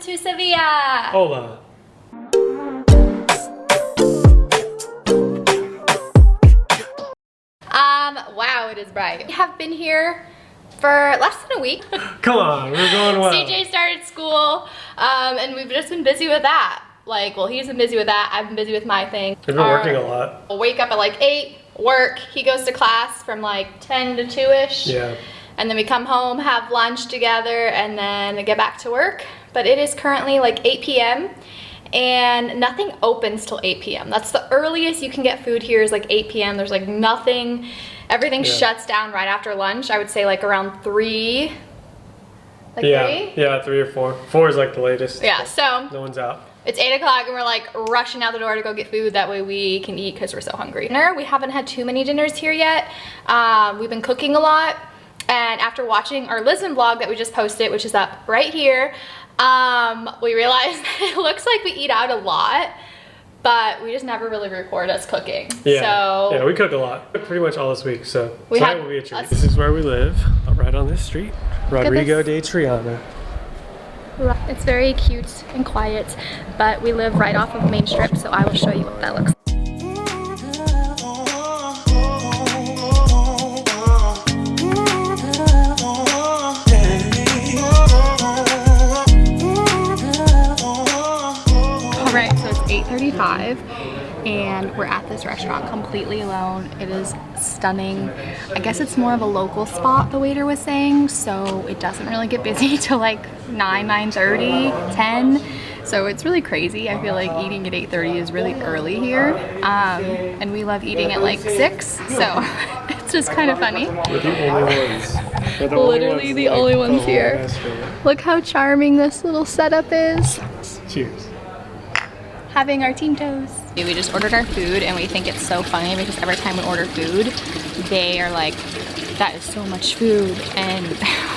to Seville! Hola! Wow, it is bright. We have been here for less than a week. Come on, we're going well. CJ started school, and we've just been busy with that. Like, well, he's been busy with that, I've been busy with my thing. We've been working a lot. We'll wake up at like 8, work, he goes to class from like 10 to 2-ish. Yeah. And then we come home, have lunch together, and then get back to work. But it is currently like 8 p.m. and nothing opens till 8 p.m. That's the earliest you can get food here is like 8 p.m. There's like nothing, everything shuts down right after lunch. I would say like around 3. Like 3? Yeah, 3 or 4. 4 is like the latest. Yeah, so. No one's out. It's 8 o'clock and we're like rushing out the door to go get food. That way we can eat because we're so hungry. We haven't had too many dinners here yet. We've been cooking a lot. And after watching our Lisbon vlog that we just posted, which is up right here, we realized that it looks like we eat out a lot, but we just never really record us cooking. Yeah, so yeah, we cook a lot. Pretty much all this week, so tonight will be a treat. This is where we live, right on this street. Rodrigo de Triana. It's very cute and quiet, but we live right off of Main Strip, so I will show you what that looks like. Alright, so it's 8:35 and we're at this restaurant completely alone. It is stunning. I guess it's more of a local spot, the waiter was saying, so it doesn't really get busy till like 9:30, 10. So it's really crazy. I feel like eating at 8:30 is really early here. And we love eating at like 6, so it's just kind of funny. We're the only ones. Literally the only ones here. Look how charming this little setup is. Cheers. Having our team toes. We just ordered our food and we think it's so funny because every time we order food, they are like, that is so much food. And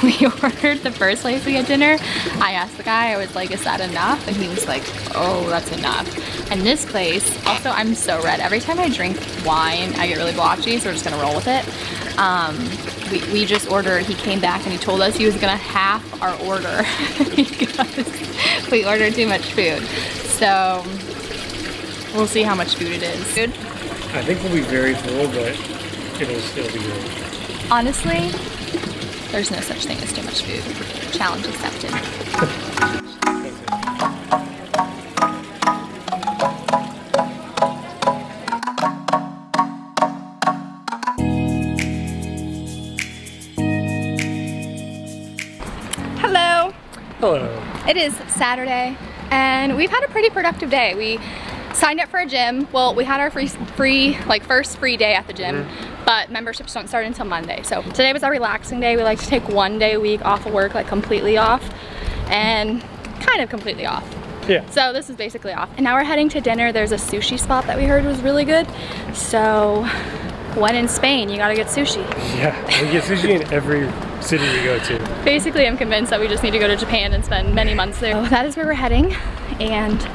we ordered the first place we had dinner. I asked the guy, I was like, is that enough? And he was like, oh, that's enough. And this place, also I'm so red. Every time I drink wine, I get really blotchy, so we're just gonna roll with it. We just ordered, he came back and he told us he was gonna half our order because we ordered too much food. So we'll see how much food it is. Good? I think we'll be very full, but it'll be good. Honestly, there's no such thing as too much food. Challenge accepted. Hello. Hello. It is Saturday and we've had a pretty productive day. We signed up for a gym. Well, we had our first free day at the gym, but memberships don't start until Monday. So today was our relaxing day. We like to take 1 day a week off of work, like completely off, and kind of completely off. Yeah. So this is basically off. And now we're heading to dinner. There's a sushi spot that we heard was really good. So when in Spain, you gotta get sushi. Yeah, we get sushi in every city we go to. Basically, I'm convinced that we just need to go to Japan and spend many months there. So that is where we're heading, and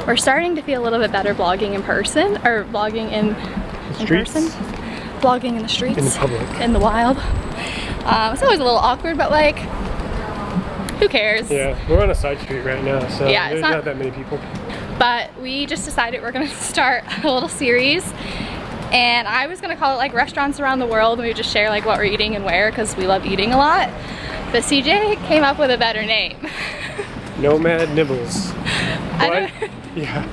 we're starting to feel a little bit better vlogging in person, or vlogging in person, vlogging in the streets, in the public, in the wild. It's always a little awkward, but like, who cares? Yeah, we're on a side street right now, so yeah, there's not that many people. But we just decided we're gonna start a little series, and I was gonna call it like restaurants around the world, and we just share like what we're eating and where, because we love eating a lot. But CJ came up with a better name. Nomad Nibbles. Yeah.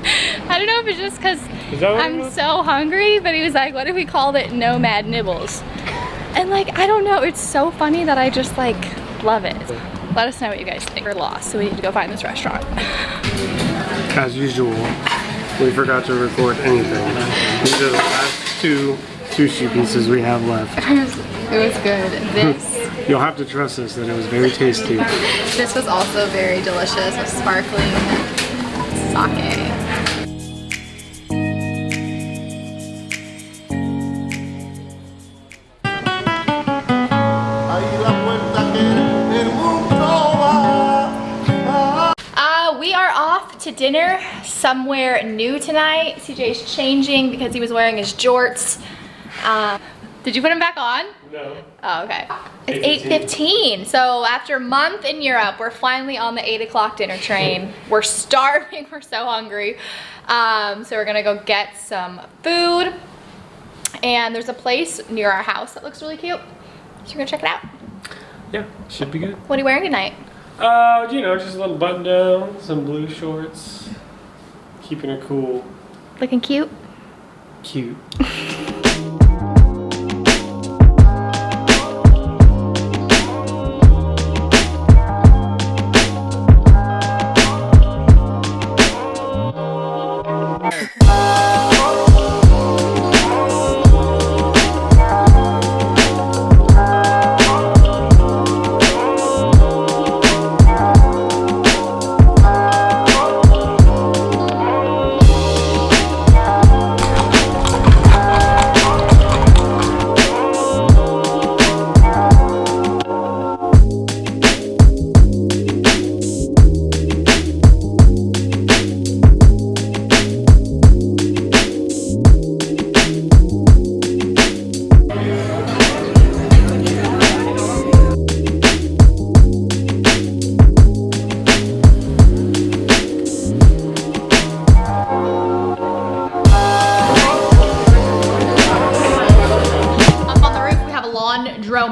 I don't know if it's just because I'm so hungry, but he was like, what if we called it Nomad Nibbles? And like, I don't know, it's so funny that I just like love it. Let us know what you guys think. We're lost, so we need to go find this restaurant. As usual, we forgot to record anything. These are the last 2 sushi pieces we have left. It was good. This. You'll have to trust us that it was very tasty. This was also very delicious with sparkling sake. We are off to dinner somewhere new tonight. CJ's changing because he was wearing his jorts. Did you put them back on? No. Oh, okay. It's 8:15. So after a month in Europe, we're finally on the 8 o'clock dinner train. We're starving, we're so hungry. So we're gonna go get some food. And there's a place near our house that looks really cute. So we're gonna check it out. Yeah, should be good. What are you wearing tonight? You know, just a little button down, some blue shorts. Keeping it cool. Looking cute? Cute.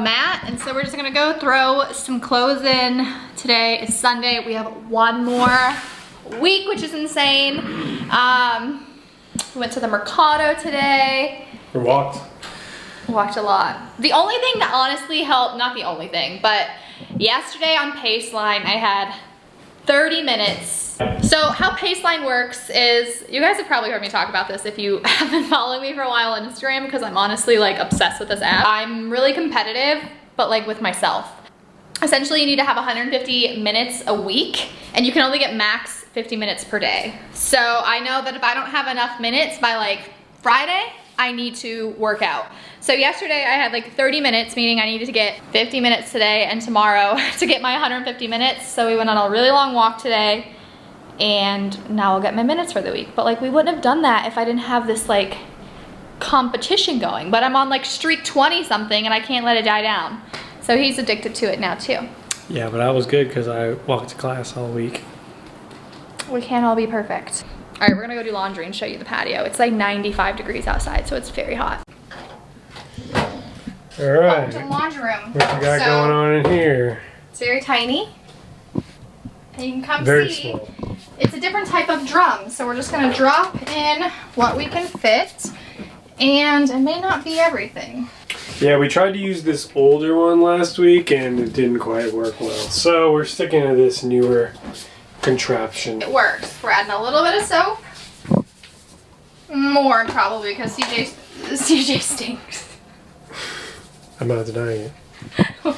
mat, and so we're just gonna go throw some clothes in. Today is Sunday. We have one more week, which is insane. We went to the Mercado today. We walked. Walked a lot. The only thing that honestly helped, not the only thing, but yesterday on Paceline I had 30 minutes. So how Paceline works is, you guys have probably heard me talk about this if you have been following me for a while on Instagram, because I'm honestly like obsessed with this app. I'm really competitive, but like with myself. Essentially you need to have 150 minutes a week, and you can only get max 50 minutes per day. So I know that if I don't have enough minutes by like Friday, I need to work out. So yesterday I had like 30 minutes, meaning I needed to get 50 minutes today and tomorrow to get my 150 minutes. So we went on a really long walk today, and now I'll get my minutes for the week. But like, we wouldn't have done that if I didn't have this like competition going. But I'm on like streak 20 something and I can't let it die down. So he's addicted to it now too. Yeah, but I was good because I walked to class all week. We can't all be perfect. All right, we're gonna go do laundry and show you the patio. It's like 95 degrees outside, so it's very hot. All right. To the laundry room. What you got going on in here? It's very tiny. And you can come Very see. small. It's a different type of drum, so we're just gonna drop in what we can fit, and it may not be everything. Yeah, we tried to use this older one last week and it didn't quite work well. So we're sticking to this newer contraption. It works. We're adding a little bit of soap. More probably, because CJ stinks. I'm not denying it.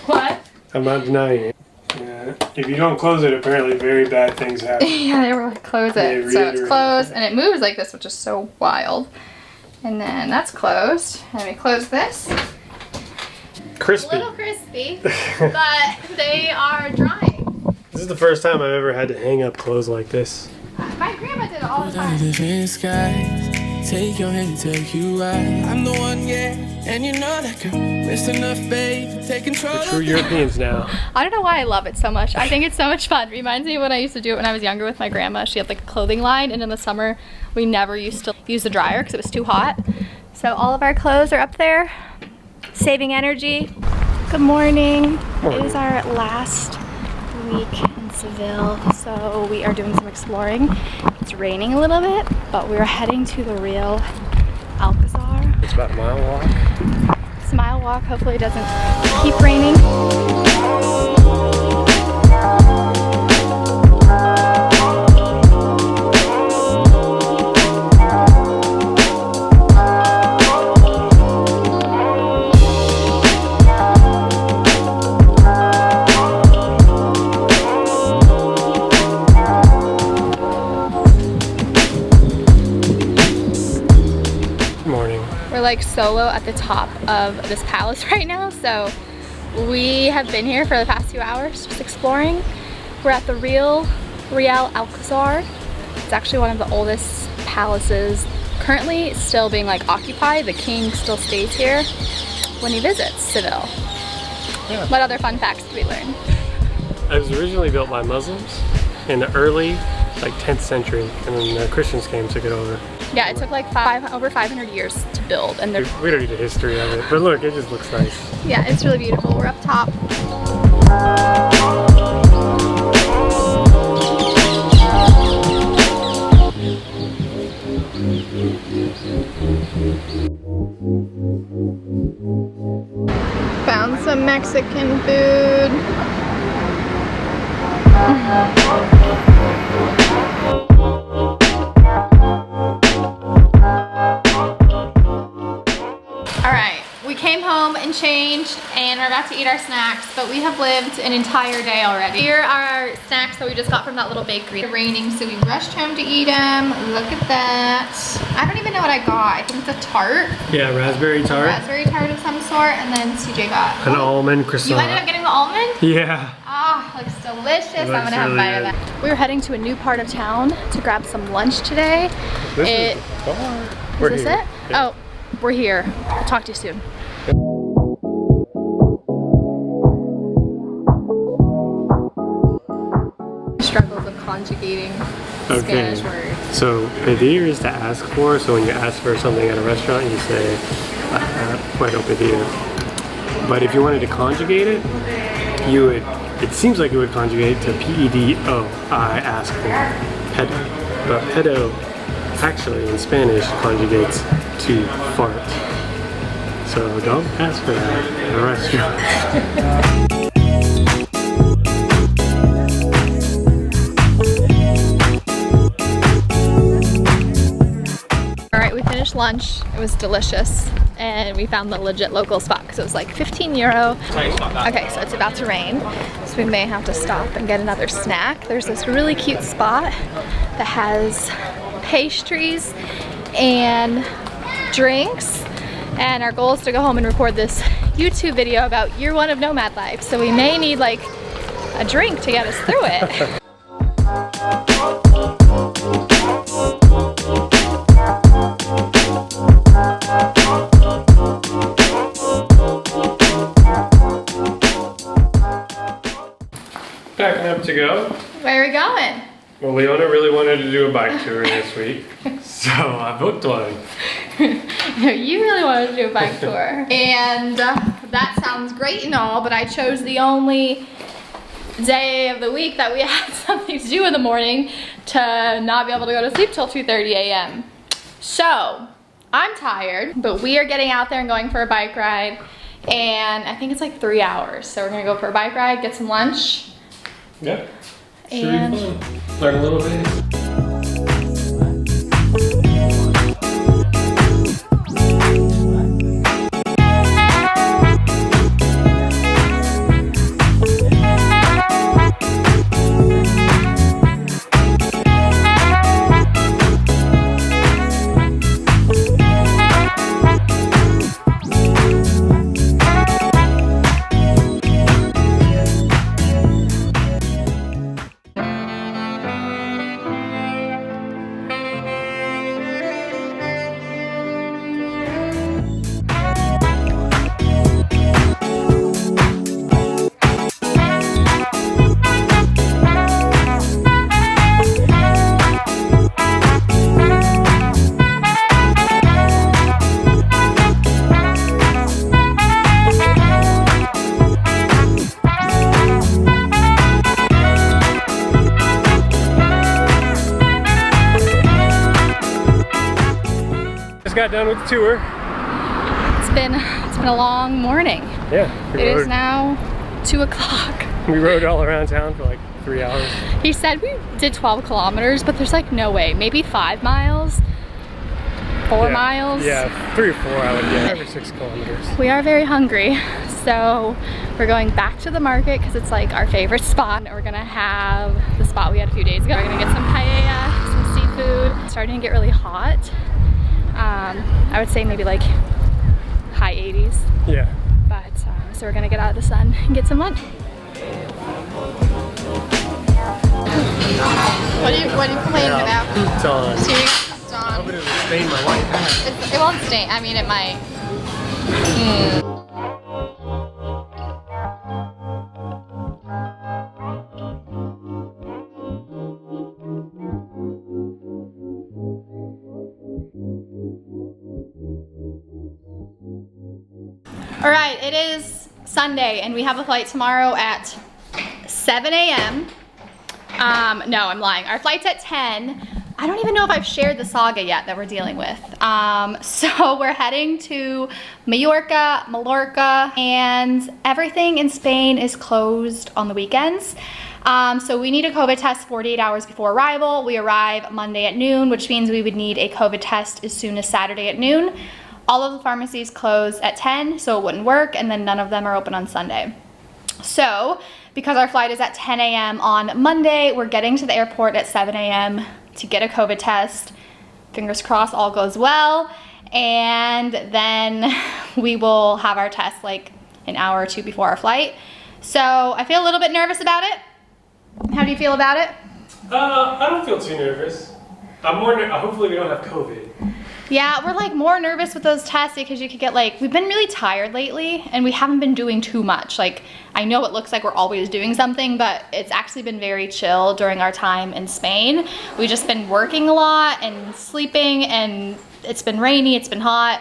What? I'm not denying it. Yeah. If you don't close it, apparently very bad things happen. Yeah, they were like, close it. So it's closed, and it moves like this, which is so wild. And then that's closed. And we close this. Crispy. A little crispy, but they are drying. This is the first time I've ever had to hang up clothes like this. My grandma did it all the time. Take your hand and take you out. I'm the one, yeah, and you know that girl. It's enough, babe. Take control. We're true Europeans now. I don't know why I love it so much. I think it's so much fun. Reminds me of when I used to do it when I was younger with my grandma. She had like a clothing line, and in the summer we never used to use the dryer because it was too hot. So all of our clothes are up there, saving energy. Good morning. It is our last week in Seville, so we are doing some exploring. It's raining a little bit, but we're heading to the real Alcazar. It's about a mile walk. It's a mile walk. Hopefully it doesn't keep raining. We're like solo at the top of this palace right now, so we have been here for the past 2 hours just exploring. We're at the Real Alcazar. It's actually one of the oldest palaces currently still being like occupied. The king still stays here when he visits Seville. Yeah. What other fun facts did we learn? It was originally built by Muslims in the early, like 10th century, and then the Christians came and took it over. Yeah, it took like over 500 years to build, and We don't need the history of it, but look, it just looks nice. yeah, it's really beautiful. We're up top. Found some Mexican food. Alright, we came home and changed and we're about to eat our snacks, but we have lived an entire day already. Here are our snacks that we just got from that little bakery. It's raining, so we rushed home to eat them. Look at that. I don't even know what I got. I think it's a tart. Yeah, raspberry tart. Raspberry tart of some sort, and then CJ got An almond croissant. You ended up getting the almond? Yeah. Ah, looks delicious. I'm looks gonna have a really bite of good. that. We're heading to a new part of town to grab some lunch today. This is the bar. We're Is this here. it? Yeah. Oh, we're here. I'll talk to you soon. Struggles of conjugating Spanish words. So pedir is to ask for. So when you ask for something at a restaurant, you say puedo pedir. But if you wanted to conjugate it, you would. It seems like it would conjugate to pedo. I ask for pedo. But pedo actually in Spanish conjugates to fart. So don't ask for that at a restaurant. Alright, we finished lunch. It was delicious. And we found the legit local spot because it was like 15 euro. Okay, so it's about to rain. So we may have to stop and get another snack. There's this really cute spot that has pastries and drinks. And our goal is to go home and record this YouTube video about year 1 of nomad life. So we may need like a drink to get us through it. Packing up to go. Where are we going? Well, Leona really wanted to do a bike tour this week, so I booked one. No, you really wanted to do a bike tour. And that sounds great and all, but I chose the only day of the week that we had something to do in the morning to not be able to go to sleep till 2:30 a.m. So, I'm tired, but we are getting out there and going for a bike ride. And I think it's like 3 hours. So we're gonna go for a bike ride, get some lunch. Yeah. Should And be fun. Learn a little bit. Got done with the tour. it's been a long morning. Yeah. It is now 2 o'clock. We rode all around town for like 3 hours. He said we did 12 kilometers, but there's like no way. Maybe 5 miles, 4 miles. Yeah, 3 or 4 I would get. 5 or 6 kilometers. We are very hungry, so we're going back to the market because it's like our favorite spot. We're gonna have the spot we had a few days ago. We're gonna get some paella, some seafood. It's starting to get really hot. I would say maybe like high 80s. Yeah. But so we're gonna get out of the sun and get some lunch. What are you complaining about? It's on. It's on. stain my white hat. It won't stain. I mean, it might. All right, it is Sunday and we have a flight tomorrow at 7 a.m. No, I'm lying. Our flight's at 10. I don't even know if I've shared the saga yet that we're dealing with. So we're heading to Mallorca, and everything in Spain is closed on the weekends. So we need a COVID test 48 hours before arrival. We arrive Monday at noon, which means we would need a COVID test as soon as Saturday at noon. All of the pharmacies close at 10, so it wouldn't work, and then none of them are open on Sunday. So, because our flight is at 10 a.m. on Monday, we're getting to the airport at 7 a.m. to get a COVID test. Fingers crossed all goes well, and then we will have our test like an hour or two before our flight. So I feel a little bit nervous about it. How do you feel about it? I don't feel too nervous. I'm more hopefully we don't have COVID. Yeah, we're like more nervous with those tests because you could get like, we've been really tired lately and we haven't been doing too much. Like, I know it looks like we're always doing something, but it's actually been very chill during our time in Spain. We've just been working a lot and sleeping, and it's been rainy, it's been hot.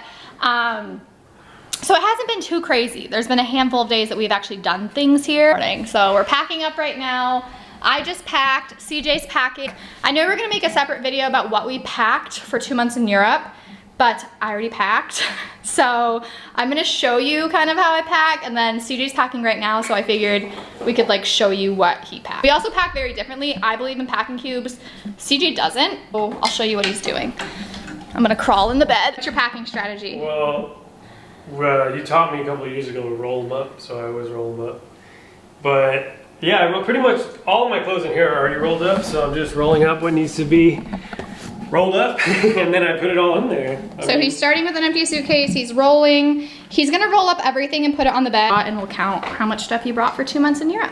So it hasn't been too crazy. There's been a handful of days that we've actually done things here. So we're packing up right now. I just packed, CJ's packing. I know we're gonna make a separate video about what we packed for 2 months in Europe, but I already packed. So I'm gonna show you kind of how I pack, and then CJ's packing right now, so I figured we could like show you what he packed. We also pack very differently. I believe in packing cubes. CJ doesn't. So I'll show you what he's doing. I'm gonna crawl in the bed. What's your packing strategy? Well, you taught me a couple of years ago to roll them up, so I always roll them up. But yeah, well, pretty much all of my clothes in here are already rolled up, so I'm just rolling up what needs to be rolled up, and then I put it all in there. So he's starting with an empty suitcase, he's rolling. He's gonna roll up everything and put it on the bed, and we'll count how much stuff he brought for 2 months in Europe.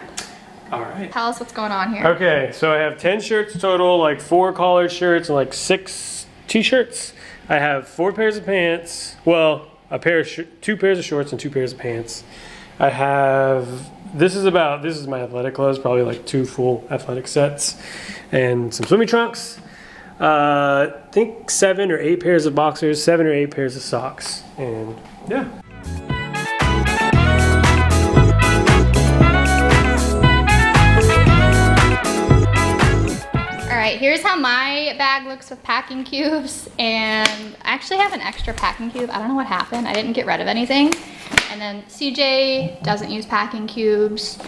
All right. Tell us what's going on here. Okay, so I have 10 shirts total, like 4 collared shirts and like 6 t-shirts. I have 4 pairs of pants, well, 2 pairs of shorts and 2 pairs of pants. I have, this is my athletic clothes, probably like 2 full athletic sets, and some swimming trunks. I think 7 or 8 pairs of boxers, 7 or 8 pairs of socks, and yeah. Alright, here's how my bag looks with packing cubes, and I actually have an extra packing cube. I don't know what happened. I didn't get rid of anything. And then CJ doesn't use packing cubes,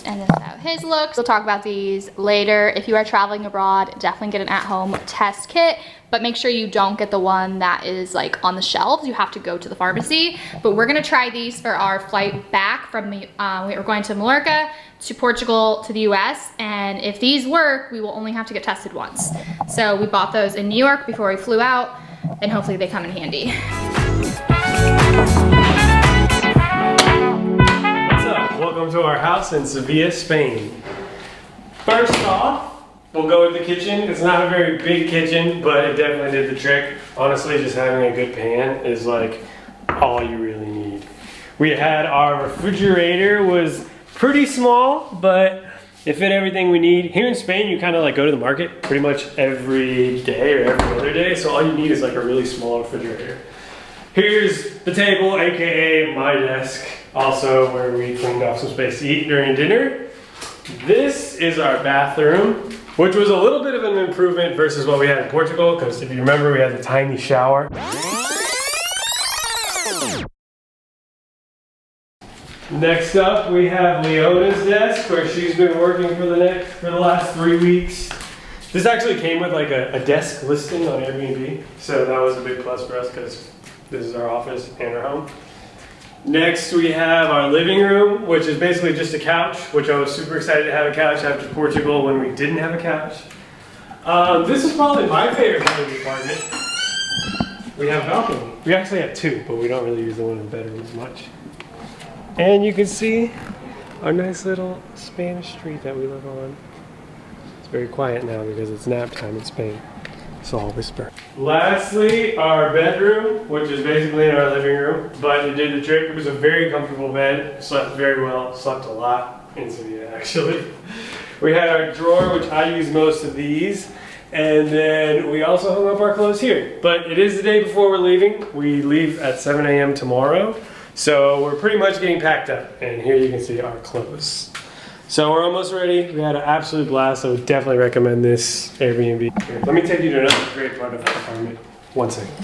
and this is how his looks. We'll talk about these later. If you are traveling abroad, definitely get an at-home test kit, but make sure you don't get the one that is like on the shelves. You have to go to the pharmacy. But we're gonna try these for our flight back from, we're going to Mallorca, to Portugal, to the US, and if these work, we will only have to get tested once. So we bought those in New York before we flew out, and hopefully they come in handy. Welcome to our house in Seville, Spain. First off, we'll go with the kitchen. It's not a very big kitchen, but it definitely did the trick. Honestly, just having a good pan is like all you really need. We had our refrigerator was pretty small, but it fit everything we need. Here in Spain, you kind of like go to the market pretty much every day or every other day, so all you need is like a really small refrigerator. Here's the table, aka my desk, also where we cleaned off some space to eat during dinner. This is our bathroom, which was a little bit of an improvement versus what we had in Portugal, because if you remember, we had the tiny shower. Next up, we have Leona's desk, where she's been working for the last 3 weeks. This actually came with like a desk listing on Airbnb, so that was a big plus for us because this is our office and our home. Next, we have our living room, which is basically just a couch, which I was super excited to have a couch after Portugal when we didn't have a couch. This is probably my favorite part of the apartment. We have a balcony. We actually have 2, but we don't really use the one in the bedroom as much. And you can see our nice little Spanish street that we live on. It's very quiet now because it's nap time in Spain. so I'll whisper. Lastly, our bedroom, which is basically in our living room, but it did the trick. It was a very comfortable bed, slept very well, slept a lot in Seville actually. We had our drawer, which I use most of these, and then we also hung up our clothes here. But it is the day before we're leaving. We leave at 7 a.m. tomorrow, so we're pretty much getting packed up, and here you can see our clothes. So we're almost ready. We had an absolute blast. I would definitely recommend this Airbnb. Here, let me take you to another great part of the apartment. One second.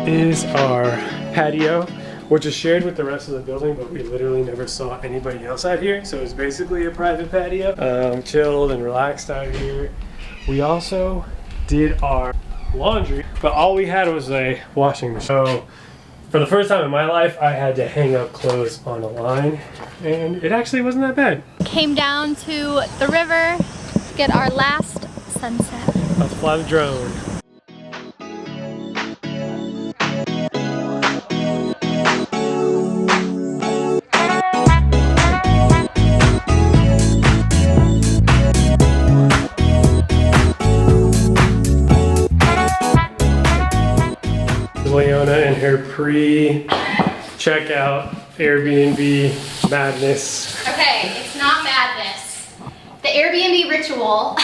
Is our patio, which is shared with the rest of the building, but we literally never saw anybody else out here. So it's basically a private patio. Chilled and relaxed out here. We also did our laundry, but all we had was a washing machine. So for the first time in my life, I had to hang up clothes on a line, and it actually wasn't that bad. Came down to the river, get our last sunset. Let's fly the drone. Leona and her pre-checkout Airbnb madness. Okay, it's not madness. The Airbnb ritual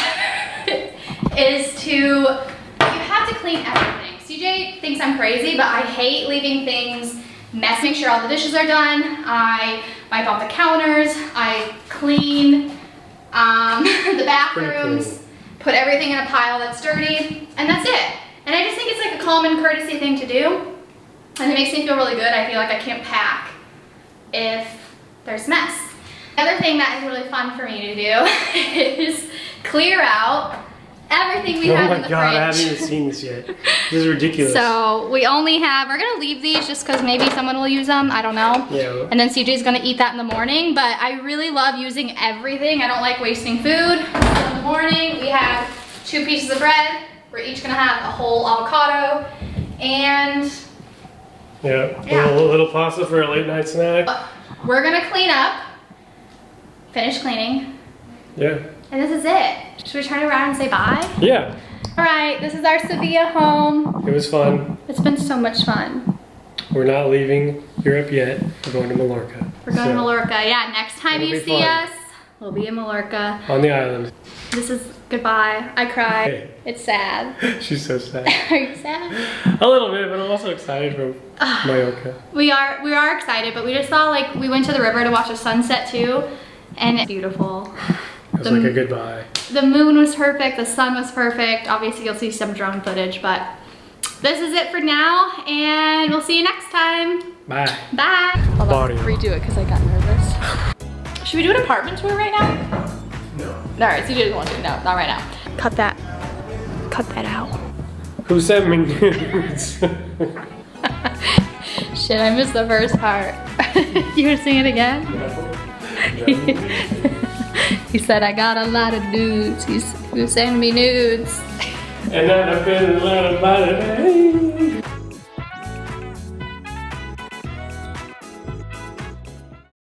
is you have to clean everything. CJ thinks I'm crazy, but I hate leaving things messy. Make sure all the dishes are done. I wipe off the counters. I clean the bathrooms, put everything in a pile that's dirty, and that's it. And I just think it's like a common courtesy thing to do. And it makes me feel really good. I feel like I can't pack if there's mess. The other thing that is really fun for me to do is clear out everything we have in the fridge. Oh my god, I haven't even seen this yet. This is ridiculous. So we only have, we're gonna leave these just because maybe someone will use them, I don't know. Yeah. And then CJ's gonna eat that in the morning, but I really love using everything. I don't like wasting food. So in the morning, we have 2 pieces of bread. We're each gonna have a whole avocado and a little pasta for a late night snack. We're gonna clean up, finish cleaning. Yeah. And this is it. Should we turn around and say bye? Yeah. All right, this is our Seville home. It was fun. It's been so much fun. We're not leaving Europe yet. We're going to Mallorca. We're going to Mallorca. Yeah, next time you see us, we'll be in Mallorca. On the island. This is goodbye. I cried. Hey. It's sad. She's so sad. Are you sad? A little bit, but I'm also excited for Mallorca. We are excited, but we just saw, like, we went to the river to watch a sunset too, and it's beautiful. It was like a goodbye. The moon was perfect, the sun was perfect. Obviously you'll see some drone footage, but this is it for now, and we'll see you next time. Bye. Bye. Hold on, redo it because I got nervous. Should we do an apartment tour right now? No. Alright, so you doesn't want to. No, not right now. Cut that. Cut that out. Who sent me nudes? Shit, I missed the first part. You gonna sing it again? He said, I got a lot of nudes. He sent me nudes. And I've been a lot of money.